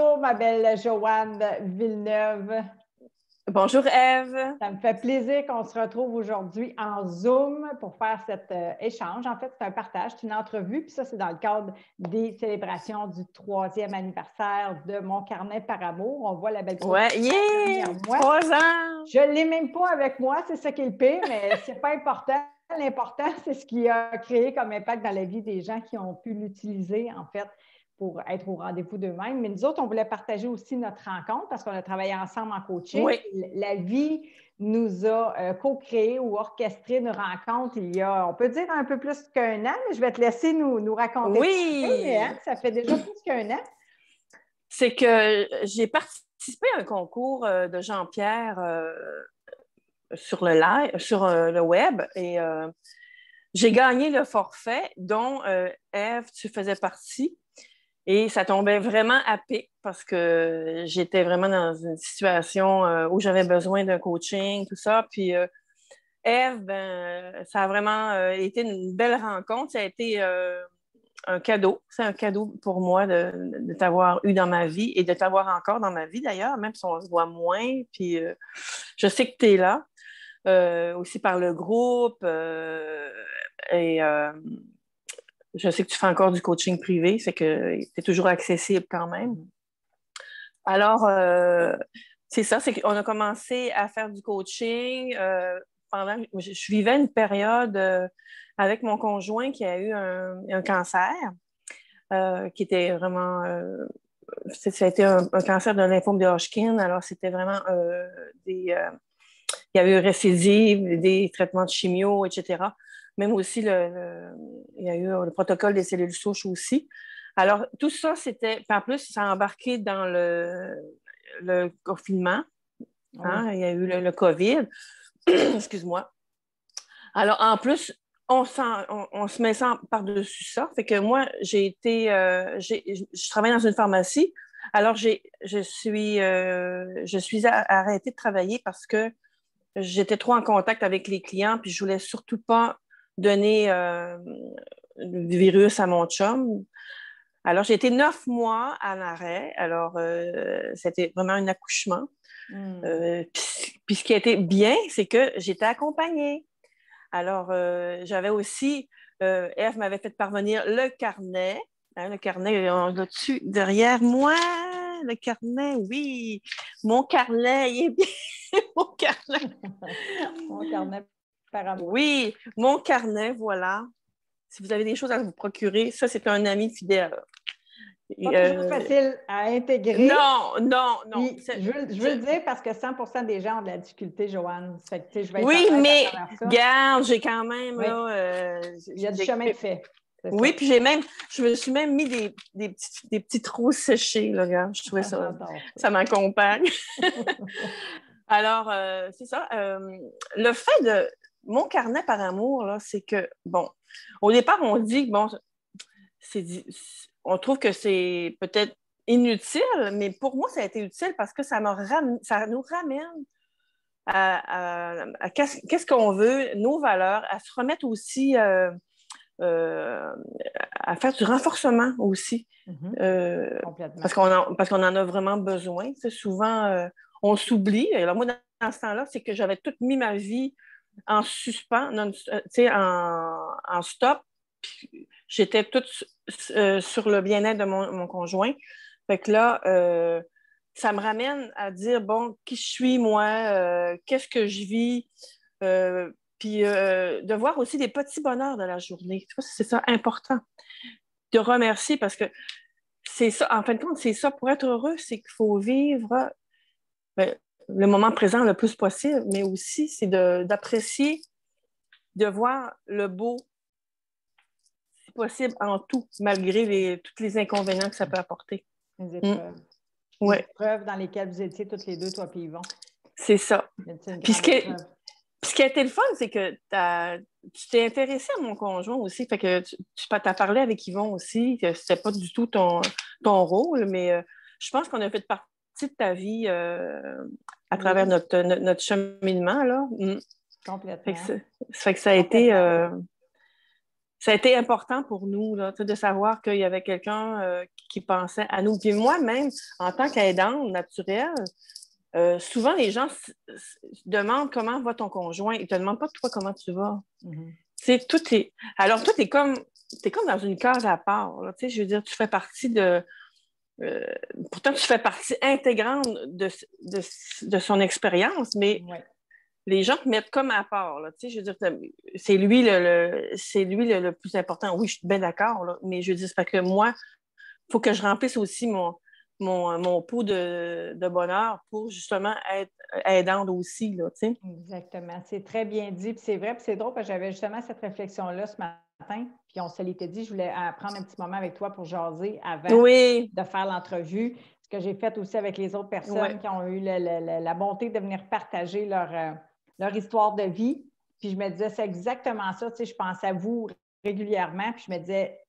Bonjour, ma belle Joanne Villeneuve. Bonjour Ève. Ça me fait plaisir qu'on se retrouve aujourd'hui en Zoom pour faire cet échange. En fait, c'est un partage, c'est une entrevue, puis ça, c'est dans le cadre des célébrations du 3e anniversaire de Mon Carnet par Amour. On voit la belle grosse derrière moi. 3 ans! Je ne l'ai même pas avec moi, c'est ça qui est le pire, mais ce n'est pas important. L'important, c'est ce qui a créé comme impact dans la vie des gens qui ont pu l'utiliser, en fait, pour être au rendez-vous d'eux-mêmes. Mais nous autres, on voulait partager aussi notre rencontre parce qu'on a travaillé ensemble en coaching. Oui. La vie nous a co-créé ou orchestré une rencontre il y a, on peut dire, un peu plus qu'un an, mais je vais te laisser nous raconter. Oui! Ça fait déjà plus qu'un an. C'est que j'ai participé à un concours de Jean-Pierre sur le web et j'ai gagné le forfait dont Ève, tu faisais partie. Et ça tombait vraiment à pic parce que j'étais vraiment dans une situation où j'avais besoin d'un coaching, tout ça. Puis Ève, ça a vraiment été une belle rencontre. Ça a été un cadeau. C'est un cadeau pour moi de t'avoir eu dans ma vie et de t'avoir encore dans ma vie d'ailleurs, même si on se voit moins. Puis je sais que tu es là, aussi par le groupe. Et je sais que tu fais encore du coaching privé, c'est que tu es toujours accessible quand même. Alors, c'est ça, c'est qu'on a commencé à faire du coaching pendant. Je vivais une période avec mon conjoint qui a eu un cancer, qui était vraiment. Ça a été un cancer de lymphome de Hodgkin, alors c'était vraiment il y a eu récidive, des traitements de chimio, etc. Même aussi, il y a eu le protocole des cellules souches aussi. Alors, tout ça, c'était. En plus, ça a embarqué dans le confinement. Hein? Oui. Il y a eu le COVID. Excuse-moi. Alors, en plus, on se met ça par-dessus ça. Fait que moi, je travaille dans une pharmacie. Alors, je suis arrêtée de travailler parce que j'étais trop en contact avec les clients, puis je voulais surtout pas donner le virus à mon chum. Alors, j'ai été 9 mois en arrêt. Alors, c'était vraiment un accouchement. Puis ce qui a été bien, c'est que j'étais accompagnée. Alors, j'avais aussi, Ève m'avait fait parvenir le carnet. Hein, le carnet, on l'a dessus derrière moi. Le carnet, oui. Mon carnet, il est bien. Mon carnet. Mon carnet par amour. Oui, mon carnet, voilà. Si vous avez des choses à vous procurer, ça, c'est un ami fidèle. Pas toujours facile à intégrer. Non. Je veux le dire parce que 100% des gens ont de la difficulté, Joanne. Fait que, je vais être oui, mais ça. garde, j'ai quand même... Oui. Là, il y a du chemin de fait. Oui, puis je me suis même mis des petits trous séchés, là, regarde. Je trouvais ça m'accompagne. Alors, c'est ça. Le fait de mon carnet par amour, là, c'est que, bon, au départ, on dit, bon, on trouve que c'est peut-être inutile, mais pour moi, ça a été utile parce que ça nous ramène à qu'est-ce qu'on veut, nos valeurs, à se remettre aussi à faire du renforcement aussi. Parce qu'on en a vraiment besoin. C'est souvent, on s'oublie. Alors moi, dans ce temps-là, c'est que j'avais toute mis ma vie en suspens, en stop. Puis j'étais toute sur le bien-être de mon conjoint. Fait que là, ça me ramène à dire, bon, qui je suis, moi, qu'est-ce que je vis, puis de voir aussi des petits bonheurs de la journée. Tu vois, c'est ça important. De remercier parce que c'est ça, en fin de compte, c'est ça. Pour être heureux, c'est qu'il faut vivre le moment présent le plus possible, mais aussi c'est d'apprécier, de voir le beau, si possible, en tout, malgré tous les inconvénients que ça peut apporter. Les épreuves. Les épreuves dans lesquelles vous étiez toutes les deux, toi et Yvon. C'est ça. Puis ce qui a été le fun, c'est que tu t'es intéressée à mon conjoint aussi. Fait que tu as parlé avec Yvon aussi, que c'était pas du tout ton rôle, mais je pense qu'on a fait partie de ta vie à travers notre cheminement, là. Complètement. Fait que ça a été... ça a été important pour nous là, de savoir qu'il y avait quelqu'un qui pensait à nous. Puis moi-même, en tant qu'aidante naturelle, souvent les gens demandent comment va ton conjoint. Ils ne te demandent pas toi comment tu vas. Mhm. Tout est. Alors, toi, t'es comme dans une case à part. Là, je veux dire, tu fais partie de. euh, Pourtant, tu fais partie intégrante de son expérience, mais Ouais. les gens te mettent comme à part. Là, je veux dire, c'est lui le plus important. Oui, je suis bien d'accord, là, mais je veux dire, c'est parce que moi, il faut que je remplisse aussi mon pot de bonheur pour justement être aidante aussi. Là, tu sais. Exactement. C'est très bien dit. Puis c'est vrai, puis c'est drôle parce que j'avais justement cette réflexion-là ce matin. Puis on se l'était dit, je voulais prendre un petit moment avec toi pour jaser avant Oui, de faire l'entrevue. Ce que j'ai fait aussi avec les autres oui, personnes qui ont eu la bonté de venir partager leur histoire de vie. Puis je me disais, c'est exactement ça. Tu sais, je pense à vous régulièrement. Puis je me disais,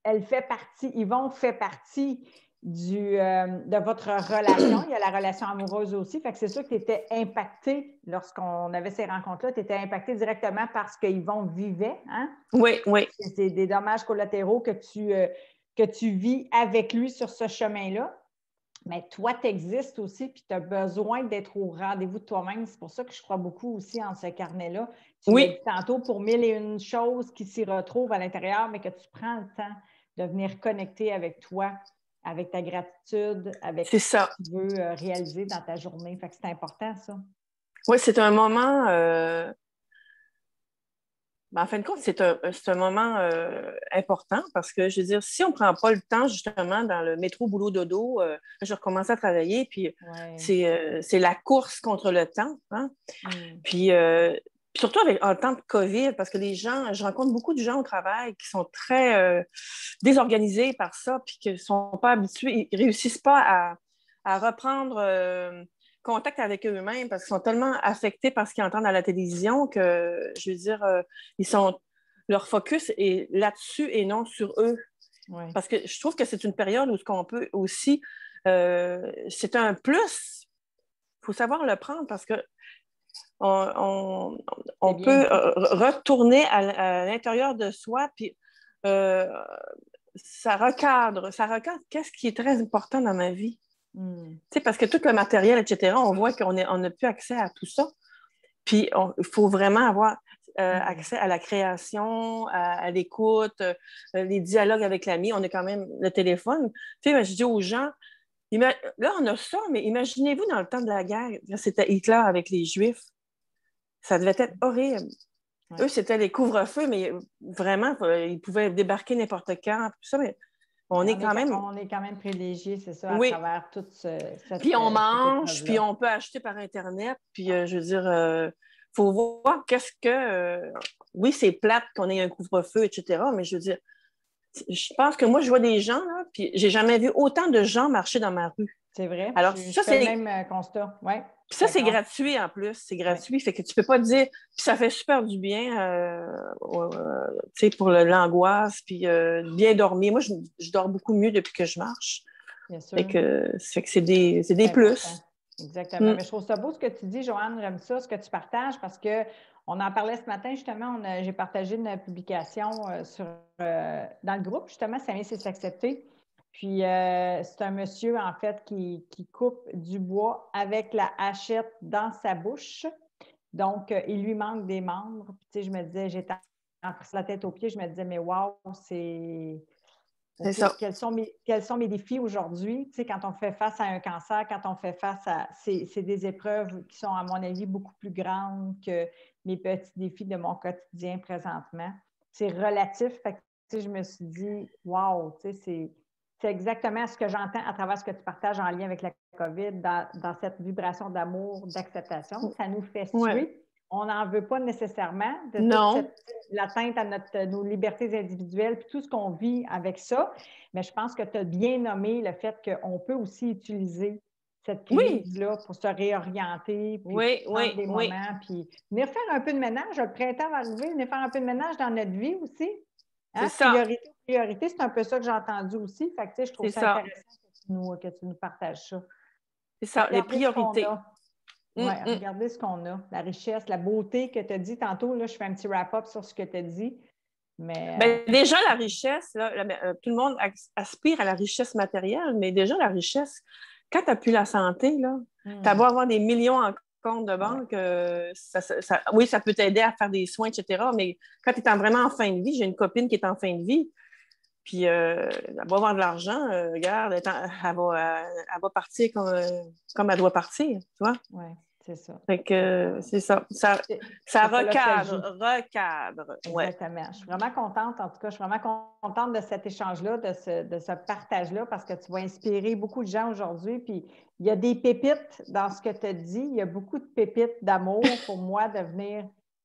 elle fait partie, Yvon fait partie de votre relation. Il y a la relation amoureuse aussi. Fait que c'est sûr que tu étais impacté lorsqu'on avait ces rencontres-là. Tu étais impacté directement parce qu'Yvon vivait. Hein? oui, oui. C'est des dommages collatéraux que tu vis avec lui sur ce chemin-là. Mais toi, tu existes aussi, puis tu as besoin d'être au rendez-vous de toi-même. C'est pour ça que je crois beaucoup aussi en ce carnet-là. Tu l'as dit Oui, tantôt, pour mille et une choses qui s'y retrouvent à l'intérieur, mais que tu prends le temps de venir connecter avec toi, avec ta gratitude, avec c'est ce que ça. tu veux réaliser dans ta journée. Fait que c'est important, ça. Oui, c'est un moment, en fin de compte, c'est un moment important parce que, je veux dire, si on ne prend pas le temps, justement, dans le métro boulot dodo, je recommence à travailler, puis Oui. c'est la course contre le temps. Hein? Mm. Puis, surtout en temps de COVID, parce que les gens, je rencontre beaucoup de gens au travail qui sont très désorganisés par ça, puis qui ne sont pas habitués, ils ne réussissent pas à reprendre contact avec eux-mêmes parce qu'ils sont tellement affectés par ce qu'ils entendent à la télévision que, je veux dire, leur focus est là-dessus et non sur eux. Oui. Parce que je trouve que c'est une période où ce qu'on peut aussi, c'est un plus. Il faut savoir le prendre parce que on, C'est on bien peut dit. retourner à l'intérieur de soi, puis euh, ça recadre qu'est-ce qui est très important dans ma vie. Mm. Tu sais, parce que tout le matériel, etc., on voit qu'on n'a plus accès à tout ça. Puis, il faut vraiment avoir Mm. accès à la création, à l'écoute, les dialogues avec l'ami. On a quand même le téléphone. Tu sais, je dis aux gens, là, on a ça, mais imaginez-vous dans le temps de la guerre, c'était Hitler avec les Juifs. Ça devait être horrible. Ouais. Eux, c'était les couvre-feux, mais vraiment, ils pouvaient débarquer n'importe quand. Tout ça, mais Ouais, on est quand même. on est quand même privilégiés, c'est ça, à Oui. travers toute Puis on cette mange, puis épreuve-là. on peut acheter par Internet. Puis, je veux dire, faut voir qu'est-ce que. Oui, c'est plate qu'on ait un couvre-feu, etc. Mais je veux dire, je pense que moi, je vois des gens, là, puis j'ai jamais vu autant de gens marcher dans ma rue. C'est vrai, Alors, je fais le même constat. Oui, je suis c'est d'accord. gratuit en plus. C'est Oui, gratuit. Fait que tu peux pas te dire. Puis ça fait super du bien, tu sais, pour l'angoisse, puis bien dormir. Moi, je dors beaucoup mieux depuis que je marche. bien sûr. Fait que c'est C'est des important. plus. Exactement. Mm. Mais je trouve ça beau ce que tu dis, Joanne, j'aime ça, ce que tu partages, parce qu'on en parlait ce matin, justement, j'ai partagé une publication dans le groupe, justement, S'aimer, c'est s'accepter. Puis, c'est un monsieur, en fait, qui coupe du bois avec la hachette dans sa bouche. Donc, il lui manque des membres. Puis, tu sais, je me disais, j'étais en prise la tête aux pieds, je me disais, mais waouh, c'est C'est OK, ça. quels sont mes défis aujourd'hui? Tu sais, quand on fait face à un cancer, quand on fait face à... C'est des épreuves qui sont, à mon avis, beaucoup plus grandes que mes petits défis de mon quotidien présentement. C'est relatif. Fait que, tu sais, je me suis dit, wow, tu sais, c'est exactement ce que j'entends à travers ce que tu partages en lien avec la COVID, dans cette vibration d'amour, d'acceptation. Ça nous fait Ouais. suer. On n'en veut pas nécessairement de toute Non. l'atteinte à nos libertés individuelles, puis tout ce qu'on vit avec ça. Mais je pense que tu as bien nommé le fait qu'on peut aussi utiliser cette Oui. crise-là pour se réorienter, puis Oui, prendre oui, des oui. moments, puis venir faire un peu de ménage. Le printemps va arriver, venir faire un peu de ménage dans notre vie aussi. C'est Hein? ça. Priorité, priorité, c'est un peu ça que j'ai entendu aussi. Fait que, tu sais, je trouve C'est ça ça. intéressant que tu nous partages ça. C'est ça. Les Regardez ce qu'on priorités. a. Mm, Oui, mm. regardez ce qu'on a. La richesse, la beauté que tu as dit tantôt. Là, je fais un petit wrap-up sur ce que tu as dit. Mais, Bien, déjà, la richesse, là, tout le monde aspire à la richesse matérielle, mais déjà, la richesse, quand tu n'as plus la santé, tu as beau avoir des millions en compte de banque, oui, ça peut t'aider à faire des soins, etc. Mais quand tu es vraiment en fin de vie, j'ai une copine qui est en fin de vie, puis elle va avoir de l'argent, regarde, elle va partir comme elle doit partir, tu vois? Oui, c'est ça. Fait que c'est ça. Ça recadre. Ouais. Exactement. Je suis vraiment contente, en tout cas, je suis vraiment contente de cet échange-là, de ce partage-là, parce que tu vas inspirer beaucoup de gens aujourd'hui. Puis il y a des pépites dans ce que tu as dit. Il y a beaucoup de pépites d'amour pour moi de venir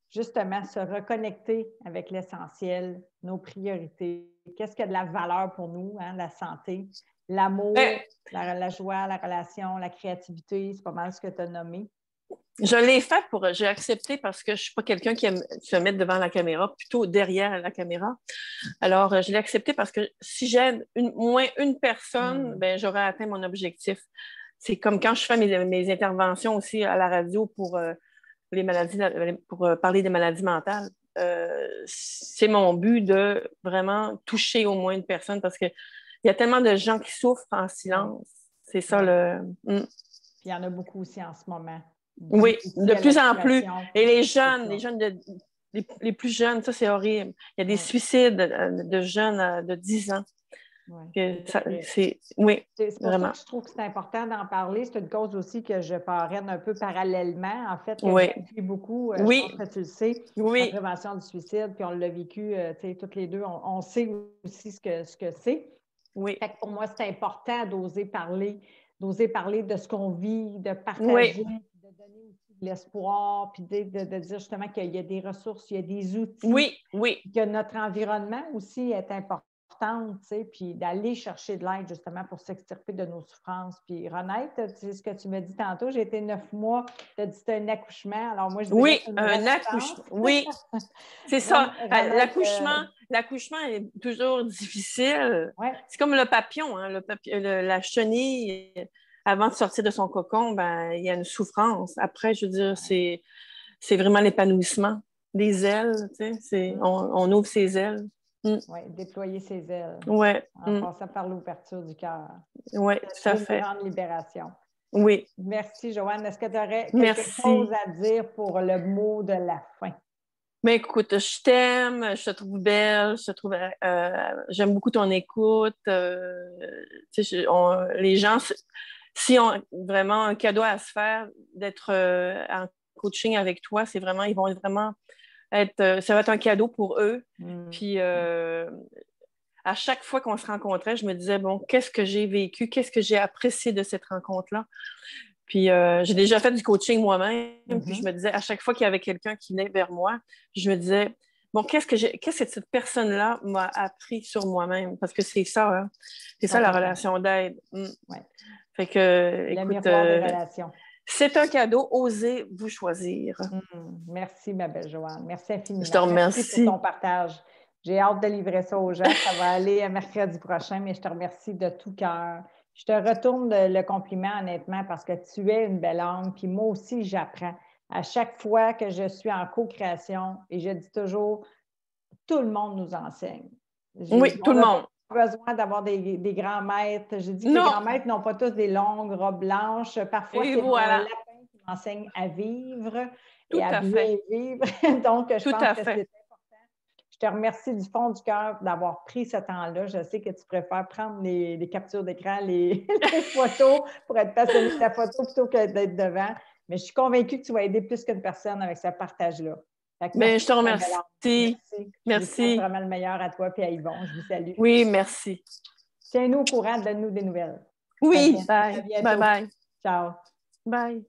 justement se reconnecter avec l'essentiel, nos priorités. Qu'est-ce qui a de la valeur pour nous, hein, la santé, l'amour, la joie, la relation, la créativité, c'est pas mal ce que tu as nommé. Je l'ai fait j'ai accepté parce que je ne suis pas quelqu'un qui aime se mettre devant la caméra, plutôt derrière la caméra. Alors, je l'ai accepté parce que si j'aide moins une personne, ben, j'aurais atteint mon objectif. C'est comme quand je fais mes interventions aussi à la radio pour les maladies, pour parler des maladies mentales. C'est mon but de vraiment toucher au moins une personne parce qu'il y a tellement de gens qui souffrent en silence. C'est ça Puis il y en a beaucoup aussi en ce moment. Oui, de plus en plus. Et les jeunes les plus jeunes, ça, c'est horrible. Il y a des suicides de jeunes de 10 ans. C'est pour vraiment. ça que je trouve que c'est important d'en parler. C'est une cause aussi que je parraine un peu parallèlement, en fait, que j'appuie beaucoup. Je pense que tu le sais, la prévention du suicide, puis on l'a vécu, toutes les deux. On sait aussi ce que c'est. Oui. Fait que pour moi, c'est important d'oser parler de ce qu'on vit, de partager, de donner aussi de l'espoir, puis de dire justement qu'il y a des ressources, il y a des outils, que notre environnement aussi est important, puis d'aller chercher de l'aide justement pour s'extirper de nos souffrances. Puis Renette, tu sais ce que tu m'as dit tantôt, j'ai été 9 mois, tu as dit que c'était un accouchement, alors moi je dirais un accouchement, oui. C'est ça, l'accouchement est toujours difficile. C'est comme le papillon, hein, la chenille, avant de sortir de son cocon, ben, il y a une souffrance. Après, je veux dire, c'est vraiment l'épanouissement. Les ailes, tu sais, on ouvre ses ailes. Oui, déployer ses ailes. Oui. En passant par l'ouverture du cœur. Oui, tout à fait. Une grande libération. Oui. Merci, Joanne. Est-ce que tu aurais quelque chose à dire pour le mot de la fin? Mais écoute, je t'aime, je te trouve belle, j'aime beaucoup ton écoute. Les gens, si ont vraiment un cadeau à se faire d'être en coaching avec toi, ils vont vraiment ça va être un cadeau pour eux. Puis à chaque fois qu'on se rencontrait, je me disais, bon, qu'est-ce que j'ai vécu, qu'est-ce que j'ai apprécié de cette rencontre-là? Puis j'ai déjà fait du coaching moi-même, puis je me disais, à chaque fois qu'il y avait quelqu'un qui venait vers moi, je me disais, bon, qu'est-ce que cette personne-là m'a appris sur moi-même? Parce que c'est ça, hein? C'est ça la relation d'aide. Fait que, écoute, miroir des relations. C'est un cadeau, osez vous choisir. Merci, ma belle Joanne. Merci infiniment. Je te remercie. Merci pour ton partage. J'ai hâte de livrer ça aux gens. Ça va aller mercredi prochain, mais je te remercie de tout cœur. Je te retourne le compliment, honnêtement, parce que tu es une belle âme, puis moi aussi, j'apprends. À chaque fois que je suis en co-création, et je dis toujours, tout le monde nous enseigne. Oui, tout le monde. Pas besoin d'avoir des grands maîtres. J'ai dit que les grands maîtres n'ont pas tous des longues robes blanches. Parfois, c'est mon lapin qui m'enseigne à vivre et à bien vivre. Donc, je pense que c'est important. Je te remercie du fond du cœur d'avoir pris ce temps-là. Je sais que tu préfères prendre les captures d'écran, les photos pour être passionné de ta photo plutôt que d'être devant. Mais je suis convaincue que tu vas aider plus qu'une personne avec ce partage-là. Mais je te remercie. Merci. Je souhaite vraiment le meilleur à toi et à Yvon. Je vous salue. Oui, merci. Tiens-nous au courant, donne-nous des nouvelles. Oui, bye. Bye. Ciao. Bye.